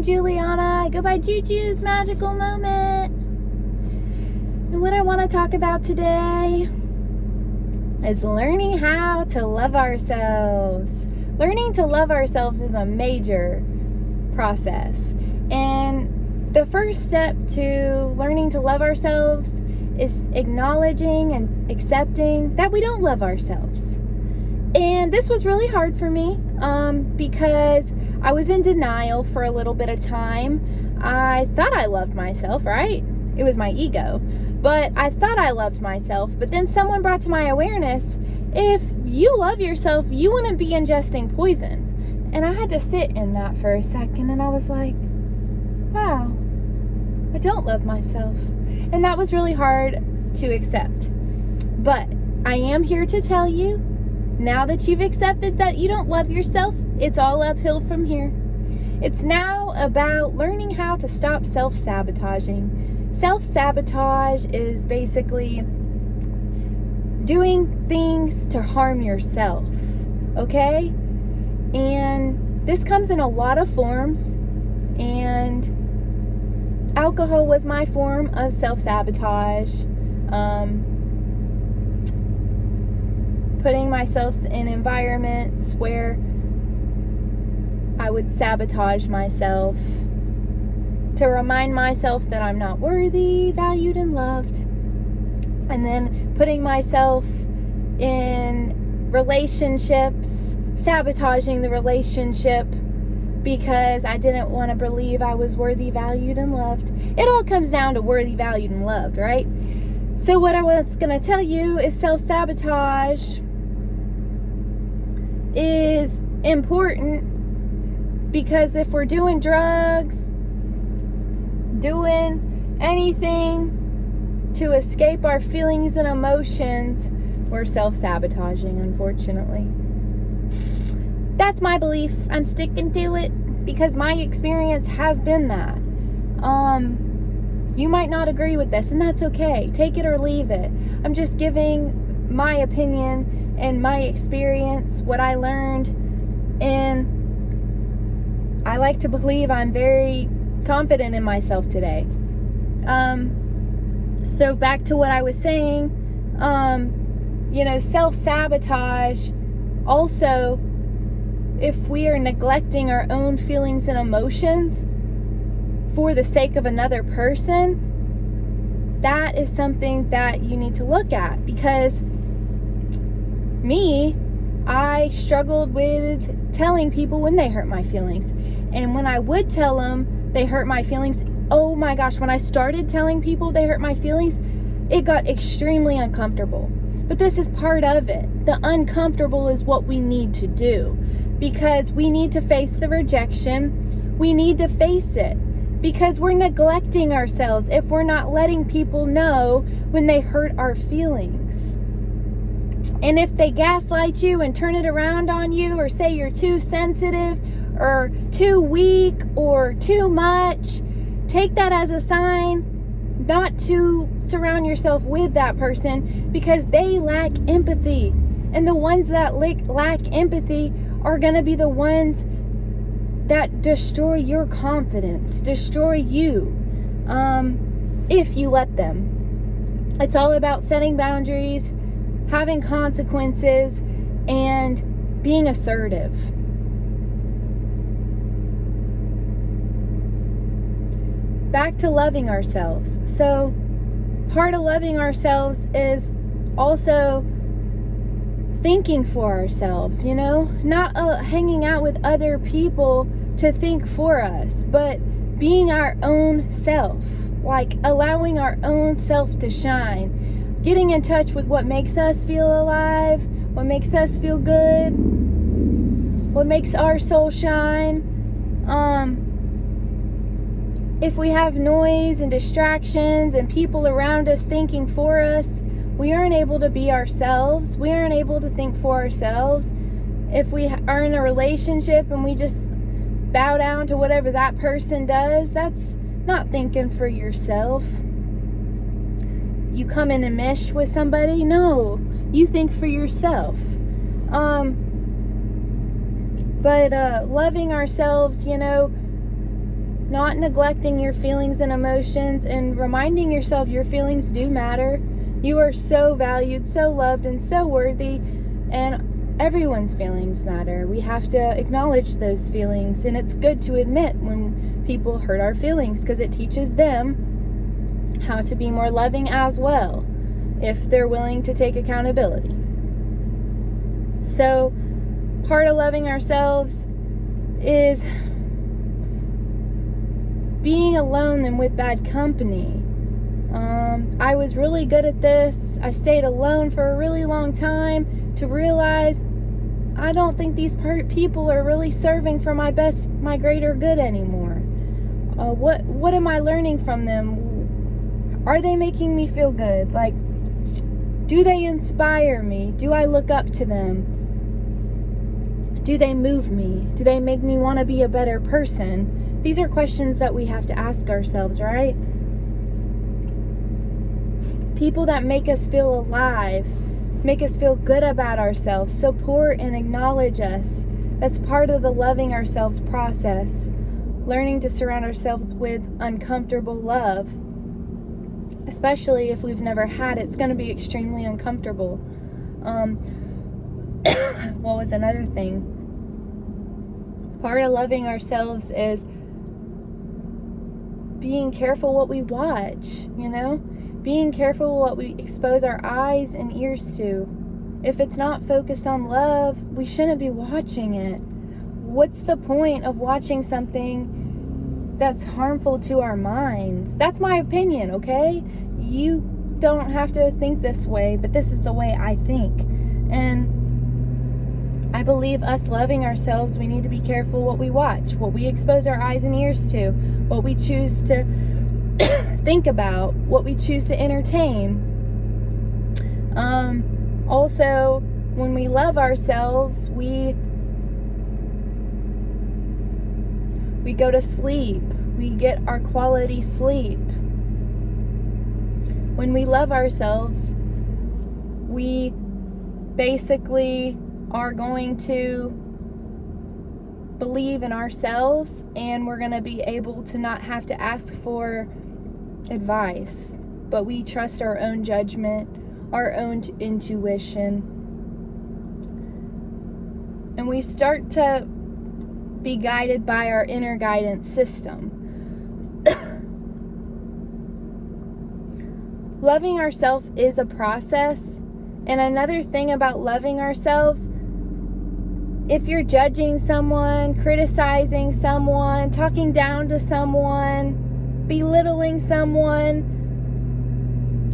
Juliana. I go by Juju's Magical Moment. And what I want to talk about today is learning how to love ourselves. Learning to love ourselves is a major process. And the first step to learning to love ourselves is acknowledging and accepting that we don't love ourselves. And this was really hard for me because I was in denial for a little bit of time. I thought I loved myself, right? It was my ego. But I thought I loved myself. But then someone brought to my awareness, if you love yourself, you wouldn't be ingesting poison. And I had to sit in that for a second. And I was like, wow, I don't love myself. And that was really hard to accept. But I am here to tell you, now that you've accepted that you don't love yourself, it's all uphill from here. It's now about learning how to stop self-sabotaging. Self-sabotage is basically doing things to harm yourself, okay? And this comes in a lot of forms, and alcohol was my form of self-sabotage. Putting myself in environments where I would sabotage myself to remind myself that I'm not worthy, valued, and loved. And then putting myself in relationships, sabotaging the relationship because I didn't want to believe I was worthy, valued, and loved. It all comes down to worthy, valued, and loved, right? So what I was going to tell you is self-sabotage is important because if we're doing drugs, doing anything to escape our feelings and emotions, we're self-sabotaging, unfortunately. That's my belief. I'm sticking to it because my experience has been that. You might not agree with this, and that's okay. Take it or leave it. I'm just giving my opinion and my experience, what I learned, and I like to believe I'm very confident in myself today. So back to what I was saying, self-sabotage also, if we are neglecting our own feelings and emotions for the sake of another person, that is something that you need to look at. Because I struggled with telling people when they hurt my feelings. And when I would tell them they hurt my feelings, oh my gosh, when I started telling people they hurt my feelings, it got extremely uncomfortable. But this is part of it. The uncomfortable is what we need to do, because we need to face the rejection. We need to face it because we're neglecting ourselves if we're not letting people know when they hurt our feelings. And if they gaslight you and turn it around on you, or say you're too sensitive or too weak or too much, take that as a sign not to surround yourself with that person, because they lack empathy. And the ones that lack empathy are going to be the ones that destroy your confidence, destroy you, if you let them. It's all about setting boundaries, having consequences, and being assertive. Back to loving ourselves. So part of loving ourselves is also thinking for ourselves, not hanging out with other people to think for us, but being our own self, like allowing our own self to shine, getting in touch with what makes us feel alive, what makes us feel good, what makes our soul shine. If we have noise and distractions and people around us thinking for us, we aren't able to be ourselves. We aren't able to think for ourselves. If we are in a relationship and we just bow down to whatever that person does, that's not thinking for yourself. You come in and mesh with somebody? No, you think for yourself. But loving ourselves, not neglecting your feelings and emotions, and reminding yourself your feelings do matter. You are so valued, so loved, and so worthy, and everyone's feelings matter. We have to acknowledge those feelings, and it's good to admit when people hurt our feelings, because it teaches them how to be more loving as well, if they're willing to take accountability. So, part of loving ourselves is being alone and with bad company. I was really good at this. I stayed alone for a really long time to realize I don't think these people are really serving for my greater good anymore. What am I learning from them? Are they making me feel good? Like, do they inspire me? Do I look up to them? Do they move me? Do they make me want to be a better person? These are questions that we have to ask ourselves, right? People that make us feel alive, make us feel good about ourselves, support and acknowledge us. That's part of the loving ourselves process. Learning to surround ourselves with uncomfortable love. Especially if we've never had it, it's going to be extremely uncomfortable. What was another thing? Part of loving ourselves is being careful what we watch, being careful what we expose our eyes and ears to. If it's not focused on love, we shouldn't be watching it. What's the point of watching something that's harmful to our minds? That's my opinion, okay? You don't have to think this way, but this is the way I think. And I believe us loving ourselves, we need to be careful what we watch, what we expose our eyes and ears to, what we choose to think about, what we choose to entertain. Also, when we love ourselves, we go to sleep. We get our quality sleep. When we love ourselves, we basically are going to believe in ourselves, and we're going to be able to not have to ask for advice, but we trust our own judgment, our own intuition, and we start to be guided by our inner guidance system. Loving ourselves is a process. And another thing about loving ourselves, if you're judging someone, criticizing someone, talking down to someone, belittling someone,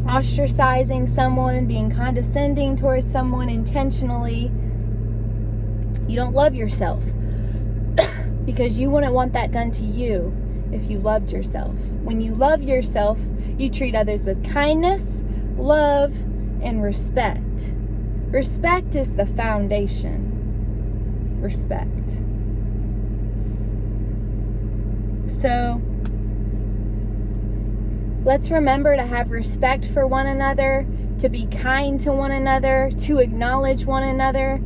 ostracizing someone, being condescending towards someone intentionally, you don't love yourself. Because you wouldn't want that done to you if you loved yourself. When you love yourself, you treat others with kindness, love, and respect. Respect is the foundation. Respect. So, let's remember to have respect for one another, to be kind to one another, to acknowledge one another,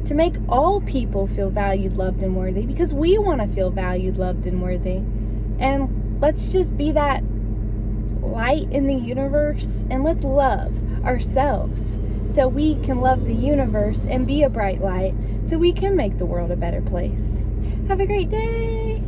to make all people feel valued, loved, and worthy, because we want to feel valued, loved, and worthy. And let's just be that light in the universe, and let's love ourselves so we can love the universe and be a bright light so we can make the world a better place. Have a great day.